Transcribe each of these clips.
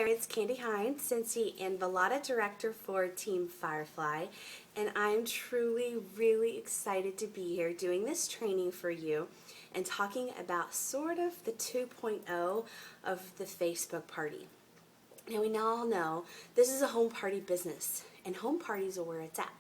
It's Kande Hein, Scentsy and Velada Director for Team Firefly, and I'm truly really excited to be here doing this training for you and talking about sort of the 2.0 of the Facebook party. Now we all know this is a home party business, and home parties are where it's at.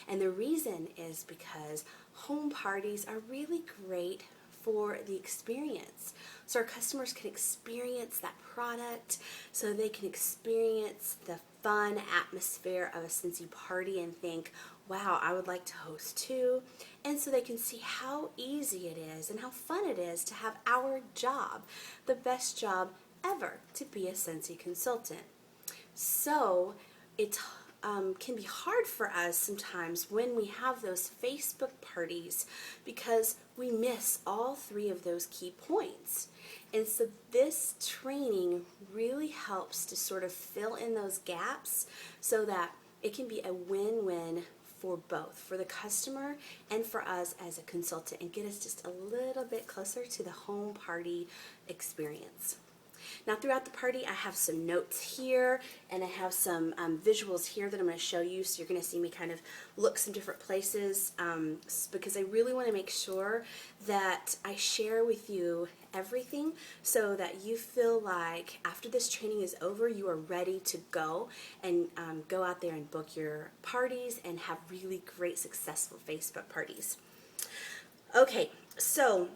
And the reason is because home parties are really great for the experience. So our customers can experience that product, so they can experience the fun atmosphere of a Scentsy party and think, wow, I would like to host too. And so they can see how easy it is and how fun it is to have our job, the best job ever, to be a Scentsy consultant. So it can be hard for us sometimes when we have those Facebook parties because we miss all three of those key points. And so this training really helps to sort of fill in those gaps so that it can be a win-win for both, for the customer and for us as a consultant, and get us just a little bit closer to the home party experience. Now throughout the party I have some notes here and I have some visuals here that I'm going to show you, so you're going to see me kind of look some different places because I really want to make sure that I share with you everything so that you feel like after this training is over you are ready to go and go out there and book your parties and have really great successful Facebook parties. Okay, so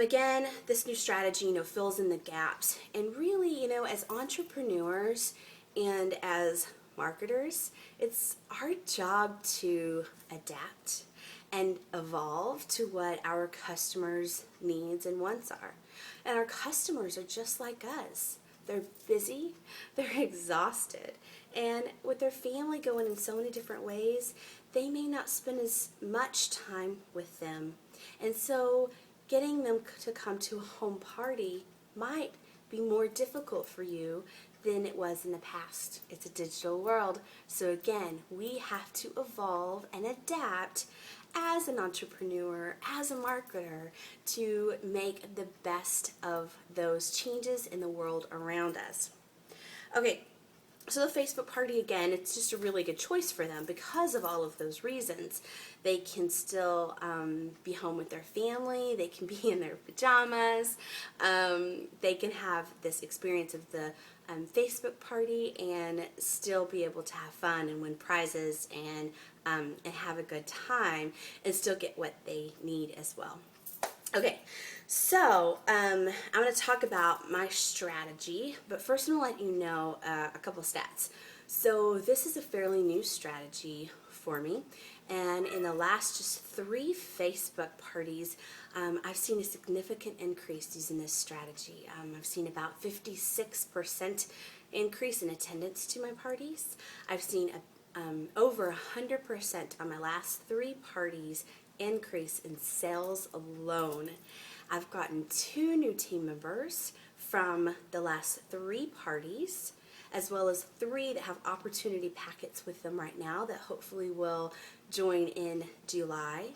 again, this new strategy, fills in the gaps. And really, as entrepreneurs and as marketers, it's our job to adapt and evolve to what our customers' needs and wants are. And our customers are just like us. They're busy, they're exhausted, and with their family going in so many different ways, they may not spend as much time with them. And so getting them to come to a home party might be more difficult for you than it was in the past. It's a digital world, so again, we have to evolve and adapt as an entrepreneur, as a marketer, to make the best of those changes in the world around us. Okay. So the Facebook party, again, it's just a really good choice for them because of all of those reasons. They can still be home with their family, they can be in their pajamas, they can have this experience of the Facebook party and still be able to have fun and win prizes and have a good time and still get what they need as well. Okay, so I'm going to talk about my strategy, but first I'm going to let you know a couple stats. So this is a fairly new strategy for me, and in the last just 3 Facebook parties, I've seen a significant increase using this strategy. I've seen about 56% increase in attendance to my parties. I've seen over 100% on my last 3 parties increase in sales alone. I've gotten 2 new team members from the last 3 parties, as well as 3 that have opportunity packets with them right now that hopefully will join in July.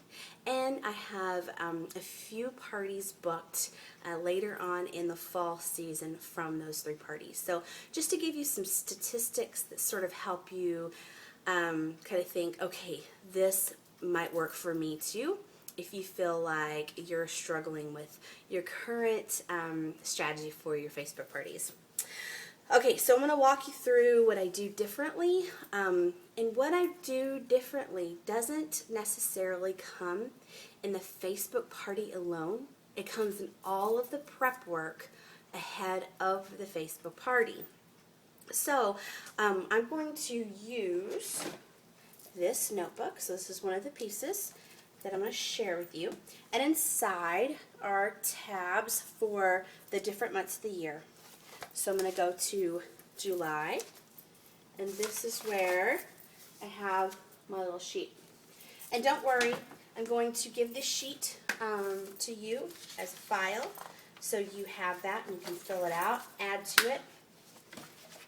And I have a few parties booked later on in the fall season from those 3 parties. So just to give you some statistics that sort of help you kind of think, okay, this might work for me too, if you feel like you're struggling with your current strategy for your Facebook parties. Okay, so I'm going to walk you through what I do differently, and what I do differently doesn't necessarily come in the Facebook party alone. It comes in all of the prep work ahead of the Facebook party. So I'm going to use this notebook. So this is one of the pieces that I'm going to share with you. And inside are tabs for the different months of the year. So I'm going to go to July, and this is where I have my little sheet. And don't worry, I'm going to give this sheet to you as a file, so you have that and you can fill it out, add to it.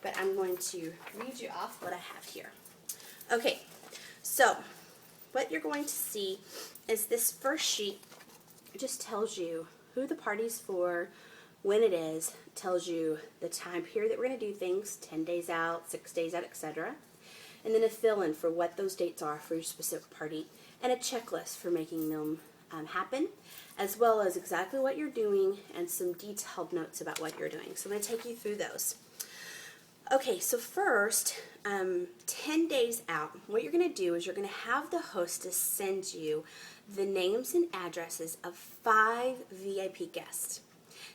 But I'm going to read you off what I have here. Okay. So, what you're going to see is this first sheet just tells you who the party's for, when it is, tells you the time period that we're going to do things, 10 days out, 6 days out, etc. And then a fill-in for what those dates are for your specific party, and a checklist for making them happen, as well as exactly what you're doing and some detailed notes about what you're doing. So I'm going to take you through those. Okay, so first, 10 days out, what you're going to do is you're going to have the hostess send you the names and addresses of 5 VIP guests.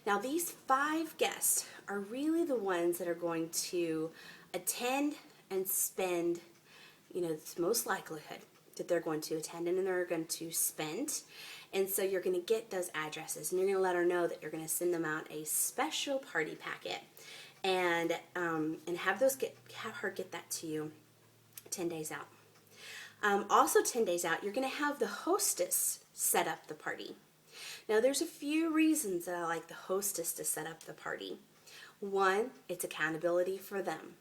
Now, these 5 guests are really the ones that are going to attend and spend, it's most likelihood that they're going to attend and they're going to spend. And so you're going to get those addresses, and you're going to let her know that you're going to send them out a special party packet, and have her get that to you 10 days out. Also 10 days out, you're going to have the hostess set up the party. Now, there's a few reasons that I like the hostess to set up the party. One, it's accountability for them.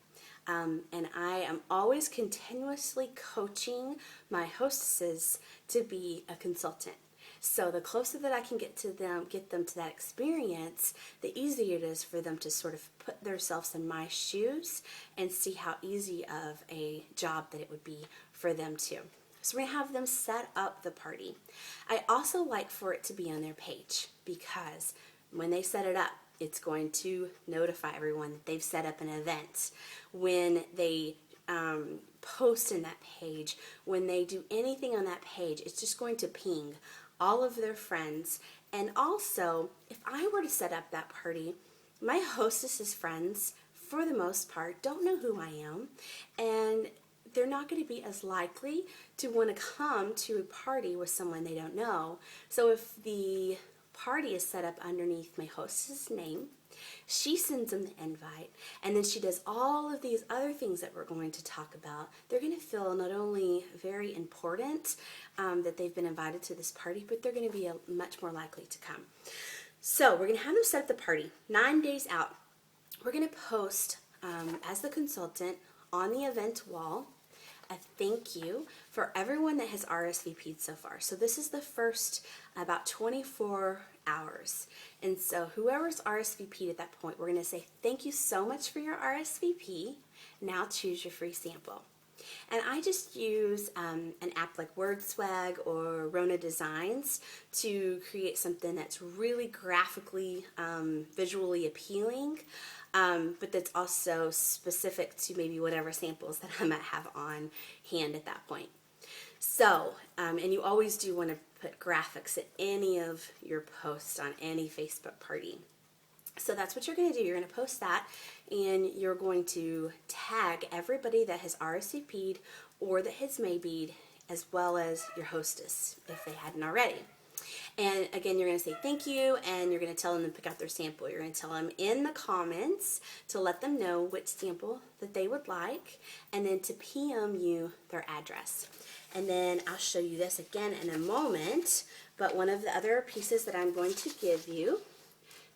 And I am always continuously coaching my hostesses to be a consultant. So the closer that I can get them to that experience, the easier it is for them to sort of put themselves in my shoes and see how easy of a job that it would be for them too. So we're going to have them set up the party. I also like for it to be on their page, because when they set it up, it's going to notify everyone that they've set up an event. When they post in that page, when they do anything on that page, it's just going to ping all of their friends. And also, if I were to set up that party, my hostess's friends, for the most part, don't know who I am, and they're not going to be as likely to want to come to a party with someone they don't know. So if the party is set up underneath my hostess' name, she sends them the invite, and then she does all of these other things that we're going to talk about. They're going to feel not only very important that they've been invited to this party, but they're going to be much more likely to come. So we're going to have them set up the party 9 days out. We're going to post, as the consultant, on the event wall, a thank you for everyone that has RSVP'd so far. So this is the first about 24 hours. And so whoever's RSVP'd at that point, we're going to say, thank you so much for your RSVP. Now choose your free sample. And I just use an app like WordSwag or Rona Designs to create something that's really graphically, visually appealing, but that's also specific to maybe whatever samples that I might have on hand at that point. So, and you always do want to put graphics at any of your posts on any Facebook party. So that's what you're going to do. You're going to post that, and you're going to tag everybody that has RSVP'd or that has maybe'd, as well as your hostess if they hadn't already. And again, you're going to say thank you, and you're going to tell them to pick out their sample. You're going to tell them in the comments to let them know which sample that they would like, and then to PM you their address. And then I'll show you this again in a moment, but one of the other pieces that I'm going to give you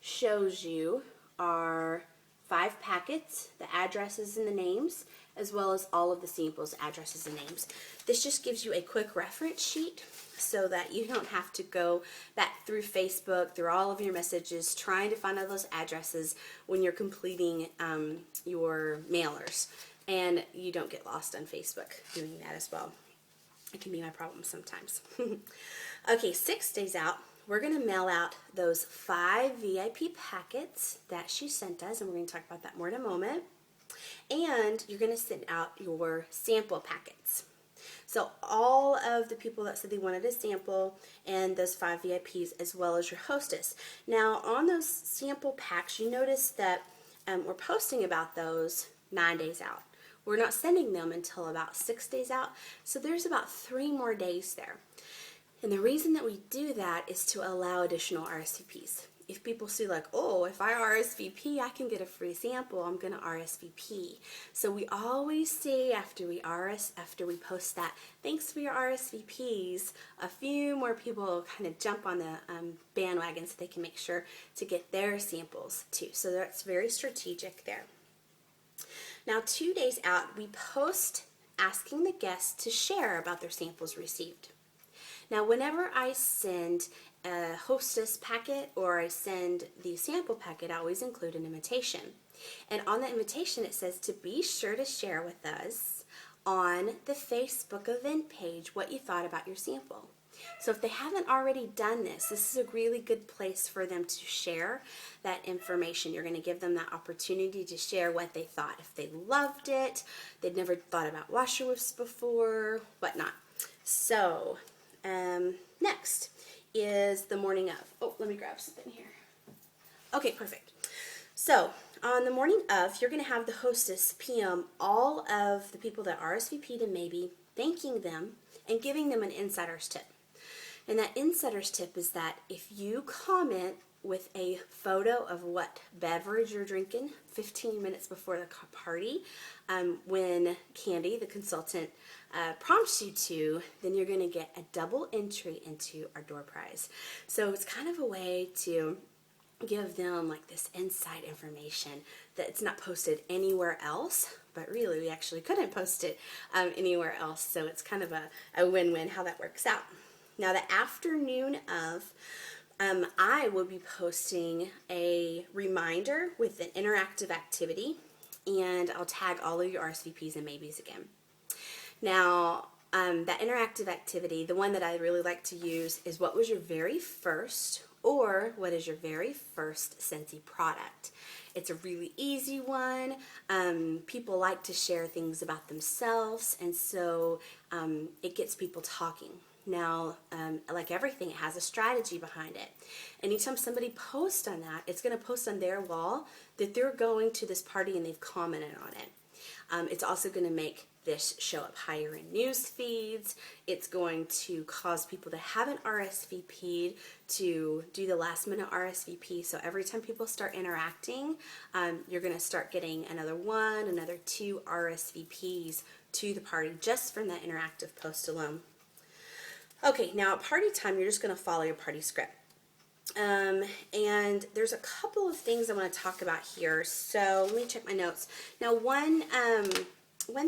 shows you our 5 packets, the addresses and the names, as well as all of the samples, addresses, and names. This just gives you a quick reference sheet so that you don't have to go back through Facebook, through all of your messages, trying to find all those addresses when you're completing your mailers. And you don't get lost on Facebook doing that as well. It can be my problem sometimes. Okay, 6 days out, we're going to mail out those 5 VIP packets that she sent us, and we're going to talk about that more in a moment. And you're going to send out your sample packets. So all of the people that said they wanted a sample, and those 5 VIPs, as well as your hostess. Now, on those sample packs, you notice that we're posting about those 9 days out. We're not sending them until about 6 days out, so there's about 3 more days there. And the reason that we do that is to allow additional RSVPs. If people see like, oh, if I RSVP, I can get a free sample, I'm going to RSVP. So we always say after we post that, thanks for your RSVPs, a few more people kind of jump on the bandwagon so they can make sure to get their samples too. So that's very strategic there. Now, 2 days out, we post asking the guests to share about their samples received. Now, whenever I send a hostess packet or I send the sample packet, I always include an invitation. And on the invitation it says to be sure to share with us on the Facebook event page what you thought about your sample. So if they haven't already done this, this is a really good place for them to share that information. You're going to give them that opportunity to share what they thought. If they loved it, they'd never thought about washer woofs before, whatnot. So next is the morning of. Oh, let me grab something here. Okay, perfect. So on the morning of, you're going to have the hostess PM all of the people that RSVP'd and maybe thanking them and giving them an insider's tip. And that insider's tip is that if you comment with a photo of what beverage you're drinking 15 minutes before the party, when Kande, the consultant, prompts you to, then you're going to get a double entry into our door prize. So it's kind of a way to give them like this inside information that it's not posted anywhere else, but really we actually couldn't post it anywhere else. So it's kind of a win-win how that works out. Now the afternoon of, I will be posting a reminder with an interactive activity, and I'll tag all of your RSVPs and maybes again. Now, that interactive activity, the one that I really like to use is what was your very first or what is your very first Scentsy product. It's a really easy one. People like to share things about themselves, and so it gets people talking. Now, like everything, it has a strategy behind it. Anytime somebody posts on that, it's going to post on their wall that they're going to this party and they've commented on it. It's also going to make this show up higher in news feeds. It's going to cause people that haven't RSVP'd to do the last minute RSVP. So every time people start interacting, you're going to start getting another 1, another 2 RSVPs to the party just from that interactive post alone. Okay, now at party time, you're just going to follow your party script. And there's a couple of things I want to talk about here. So let me check my notes. Now, one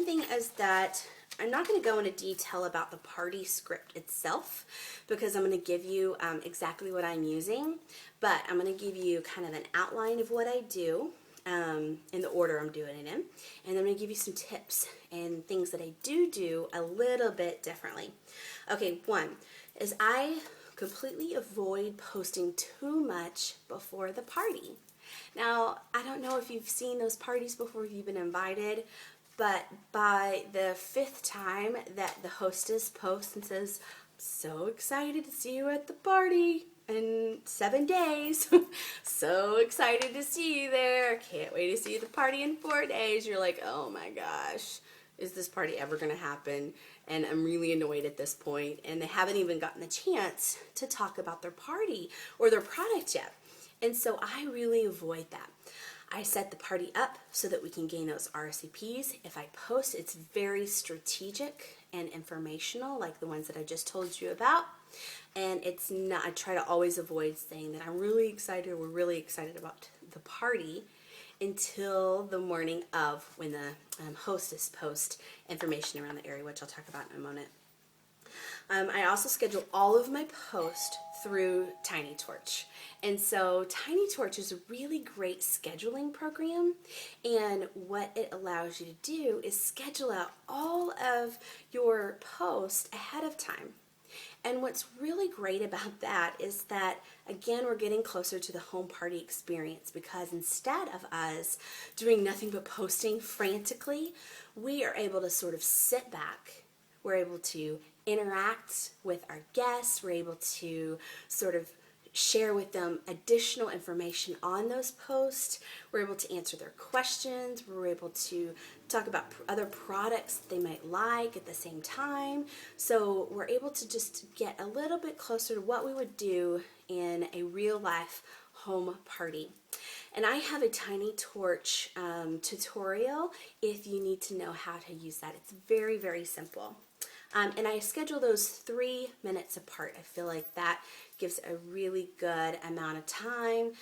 thing is that I'm not going to go into detail about the party script itself because I'm going to give you exactly what I'm using, but I'm going to give you kind of an outline of what I do in the order I'm doing it in, and I'm going to give you some tips and things that I do a little bit differently. Okay, one is I completely avoid posting too much before the party. Now, I don't know if you've seen those parties before, if you've been invited, but by the 5th time that the hostess posts and says, so excited to see you at the party in 7 days, so excited to see you there, can't wait to see you at the party in 4 days, you're like, oh my gosh, is this party ever going to happen? And I'm really annoyed at this point, and they haven't even gotten the chance to talk about their party or their product yet. And so I really avoid that. I set the party up so that we can gain those RSVPs. If I post, it's very strategic and informational, like the ones that I just told you about. And it's not, I try to always avoid saying that I'm really excited, we're really excited about the party until the morning of when the hostess posts information around the area, which I'll talk about in a moment. I also schedule all of my posts through TinyTorch. And so TinyTorch is a really great scheduling program, and what it allows you to do is schedule out all of your posts ahead of time. And what's really great about that is that, again, we're getting closer to the home party experience, because instead of us doing nothing but posting frantically, we are able to sort of sit back. We're able to interact with our guests. We're able to sort of share with them additional information on those posts. We're able to answer their questions. We're able to talk about other products they might like at the same time. So we're able to just get a little bit closer to what we would do in a real life home party. And I have a TinyTorch tutorial if you need to know how to use that. It's very, very simple. And I schedule those 3 minutes apart. I feel like that gives a really good amount of time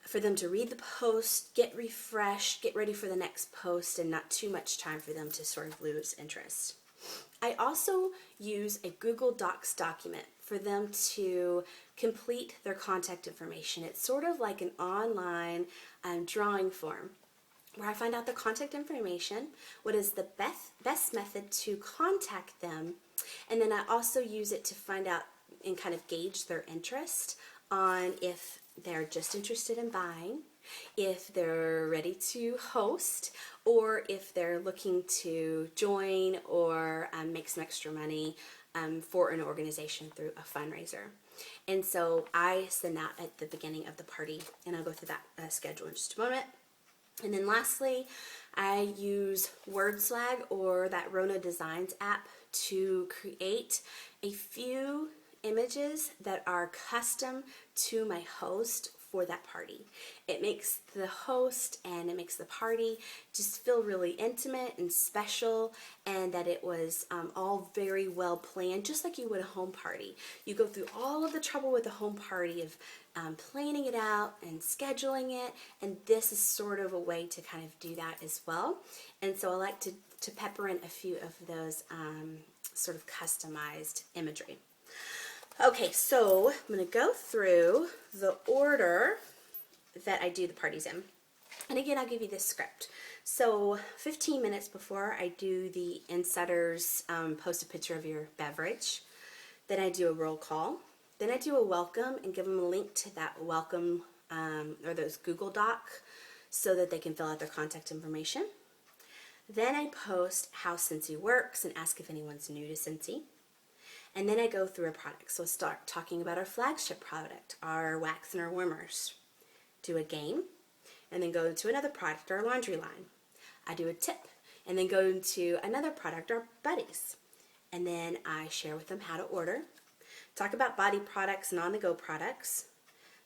for them to read the post, get refreshed, get ready for the next post, and not too much time for them to sort of lose interest. I also use a Google Docs document for them to complete their contact information. It's sort of like an online drawing form where I find out the contact information, what is the best method to contact them, and then I also use it to find out and kind of gauge their interest on if they're just interested in buying, if they're ready to host, or if they're looking to join or make some extra money for an organization through a fundraiser. And so I send that at the beginning of the party, and I'll go through that schedule in just a moment. And then lastly, I use WordSlag or that Rona Designs app to create a few images that are custom to my host for that party. It makes the host and it makes the party just feel really intimate and special, and that it was all very well planned, just like you would a home party. You go through all of the trouble with a home party of planning it out and scheduling it, and this is sort of a way to kind of do that as well. And so I like to pepper in a few of those sort of customized imagery. Okay, so I'm going to go through the order that I do the parties in. And again, I'll give you this script. So 15 minutes before I do the insiders, post a picture of your beverage. Then I do a roll call. Then I do a welcome and give them a link to that welcome or those Google Doc so that they can fill out their contact information. Then I post how Scentsy works and ask if anyone's new to Scentsy. And then I go through a product. So I start talking about our flagship product, our wax and our warmers. Do a game, and then go into another product, our laundry line. I do a tip, and then go into another product, our buddies. And then I share with them how to order. Talk about body products and on-the-go products.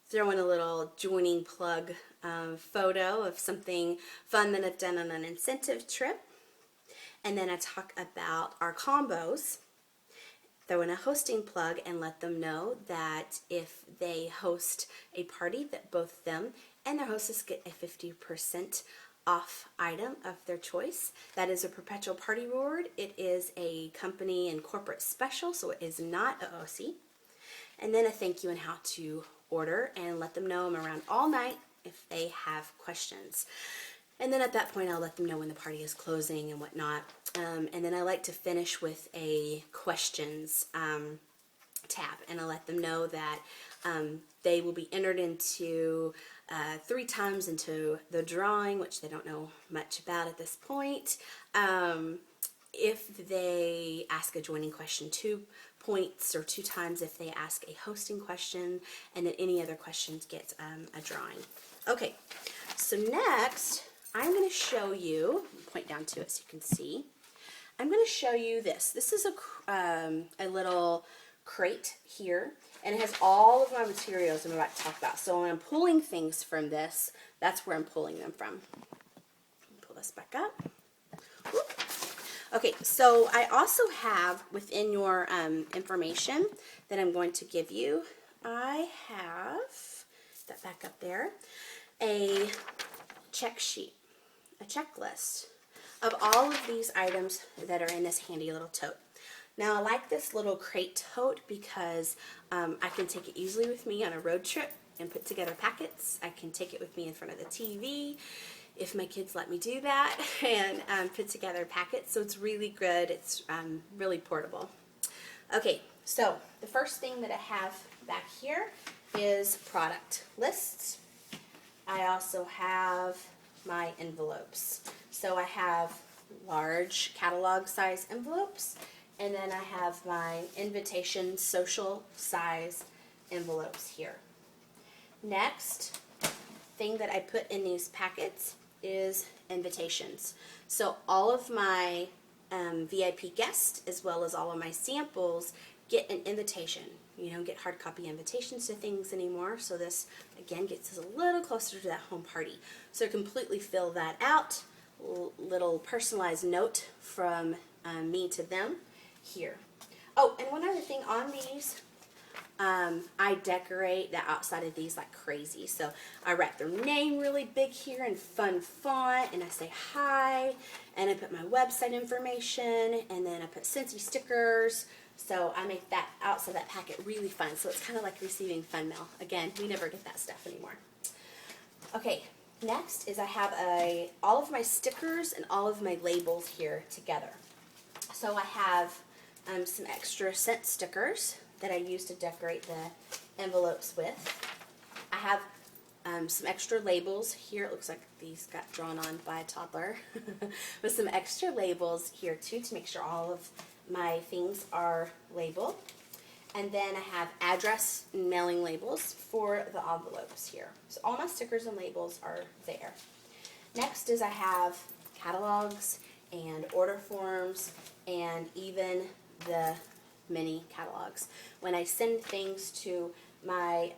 Throw in a little joining plug photo of something fun that I've done on an incentive trip. And then I talk about our combos. Throw in a hosting plug and let them know that if they host a party, that both them and their hostess get a 50% off item of their choice. That is a perpetual party reward. It is a company and corporate special, so it is not a OC. And then a thank you and how to order, and let them know I'm around all night if they have questions. And then at that point, I'll let them know when the party is closing and whatnot. And then I like to finish with a questions tab, and I'll let them know that they will be entered into 3 times into the drawing, which they don't know much about at this point. If they ask a joining question, 2 points, or 2 times if they ask a hosting question, and then any other questions get a drawing. Okay, so next I'm going to show you, point down to it so you can see, I'm going to show you this. This is a little crate here, and it has all of my materials I'm about to talk about. So when I'm pulling things from this, that's where I'm pulling them from. Pull this back up. Whoop. Okay, so I also have within your information that I'm going to give you, I have, that back up there, a check sheet, a checklist of all of these items that are in this handy little tote. Now I like this little crate tote because I can take it easily with me on a road trip and put together packets. I can take it with me in front of the TV if my kids let me do that, and put together packets. So it's really good. It's really portable. Okay, so the first thing that I have back here is product lists. I also have my envelopes. So I have large catalog size envelopes, and then I have my invitation social size envelopes here. Next thing that I put in these packets is invitations. So all of my VIP guests, as well as all of my samples, get an invitation. You don't get hard copy invitations to things anymore, so this again gets us a little closer to that home party. So completely fill that out. Little personalized note from me to them here. Oh, and one other thing on these, I decorate the outside of these like crazy. So I write their name really big here in fun font, and I say hi, and I put my website information, and then I put Scentsy stickers, So I make that outside that packet really fun. So it's kind of like receiving fun mail. Again, we never get that stuff anymore. Okay, next is I have all of my stickers and all of my labels here together. So I have some extra scent stickers that I use to decorate the envelopes with. I have some extra labels here. It looks like these got drawn on by a toddler. With some extra labels here too to make sure all of my things are labeled. And then I have address and mailing labels for the envelopes here. So all my stickers and labels are there. Next is I have catalogs and order forms and even the mini catalogs. When I send things to my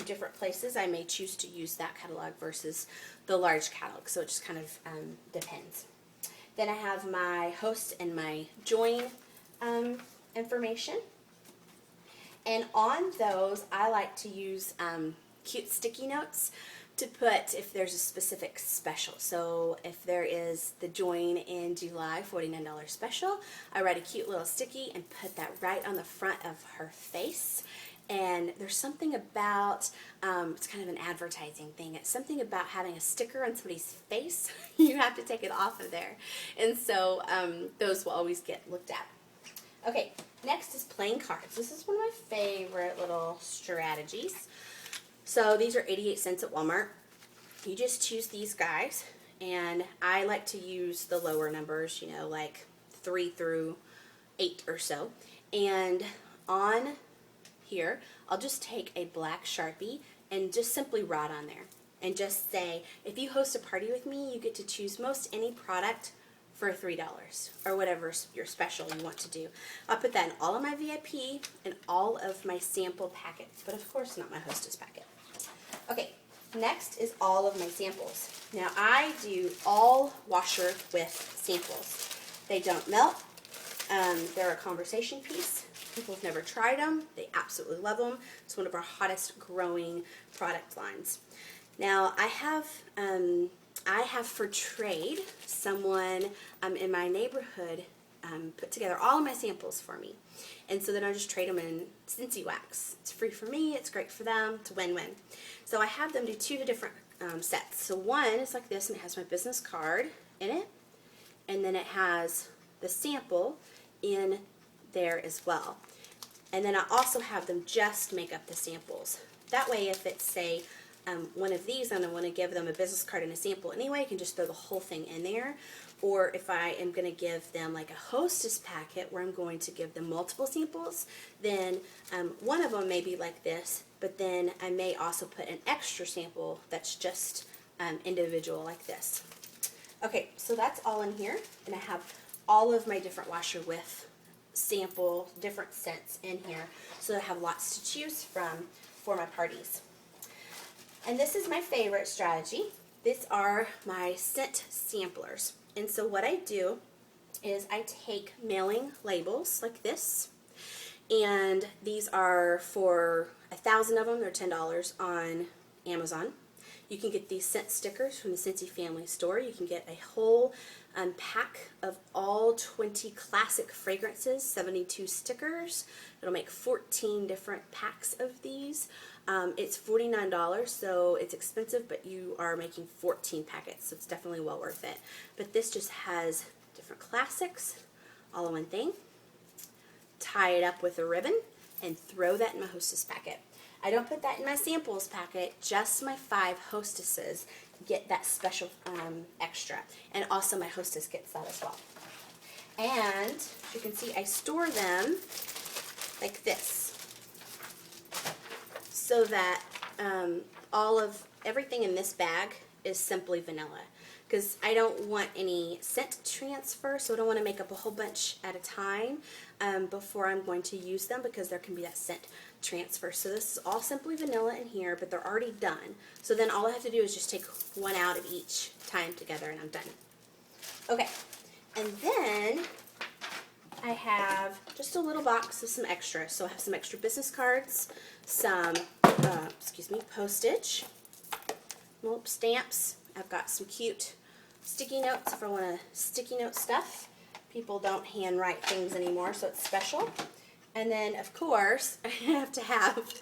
different places, I may choose to use that catalog versus the large catalog, so it just kind of depends. Then I have my host and my join information, and on those I like to use cute sticky notes to put if there's a specific special. So if there is the join in July $49 special, I write a cute little sticky and put that right on the front of her face. And there's something about, it's kind of an advertising thing, it's something about having a sticker on somebody's face. You have to take it off of there. And so those will always get looked at. Okay, next is playing cards. This is one of my favorite little strategies. So these are 88 cents at Walmart. You just choose these guys, and I like to use the lower numbers, you know, like 3 through 8 or so. And on here, I'll just take a black Sharpie and just simply write on there and just say, if you host a party with me, you get to choose most any product for $3 or whatever your special you want to do. I'll put that in all of my VIP and all of my sample packets, but of course not my hostess packet. Okay, next is all of my samples. Now I do all washer with samples. They don't melt. They're a conversation piece. People have never tried them. They absolutely love them. It's one of our hottest growing product lines. Now I have for trade someone in my neighborhood put together all of my samples for me. And so then I just trade them in Scentsy wax. It's free for me, it's great for them, it's a win-win. So I have them do 2 different sets. So one is like this, and it has my business card in it, and then it has the sample in there as well. And then I also have them just make up the samples. That way if it's, say, one of these and I want to give them a business card and a sample anyway, I can just throw the whole thing in there. Or if I am going to give them like a hostess packet where I'm going to give them multiple samples, then one of them may be like this, but then I may also put an extra sample that's just individual like this. Okay, so that's all in here, and I have all of my different washer with sample different scents in here, so I have lots to choose from for my parties. And this is my favorite strategy. These are my Stint Samplers. And so what I do is I take mailing labels like this, and these are for 1,000 of them. They're $10 on Amazon. You can get these scent stickers from the Scentsy family store. You can get a whole pack of all 20 classic fragrances, 72 stickers. It'll make 14 different packs of these. It's $49, so it's expensive, but you are making 14 packets, so it's definitely well worth it. But this just has different classics all in one thing. Tie it up with a ribbon and throw that in my hostess packet. I don't put that in my samples packet, just my 5 hostesses get that special extra. And also my hostess gets that as well. And as you can see, I store them like this, so that everything in this bag is simply vanilla. Because I don't want any scent transfer, so I don't want to make up a whole bunch at a time before I'm going to use them, because there can be that scent transfer. So this is all simply vanilla in here, but they're already done. So then all I have to do is just take one out of each time together and I'm done. Okay, and then I have just a little box of some extras. So I have some extra business cards, some, postage, little stamps. I've got some cute sticky notes if I want to sticky note stuff. People don't handwrite things anymore, so it's special. And then, of course, I have to have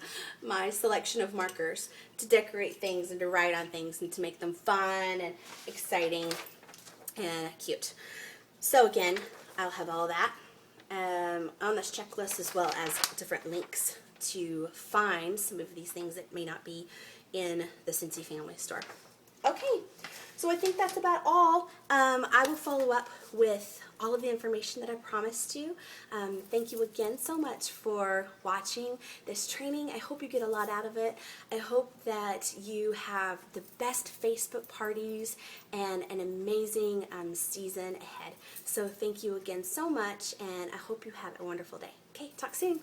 my selection of markers to decorate things and to write on things and to make them fun and exciting and cute. So again, I'll have all that on this checklist, as well as different links to find some of these things that may not be in the Scentsy family store. Okay, so I think that's about all. I will follow up with all of the information that I promised you. Thank you again so much for watching this training. I hope you get a lot out of it. I hope that you have the best Facebook parties and an amazing season ahead. So thank you again so much, and I hope you have a wonderful day. Okay, talk soon.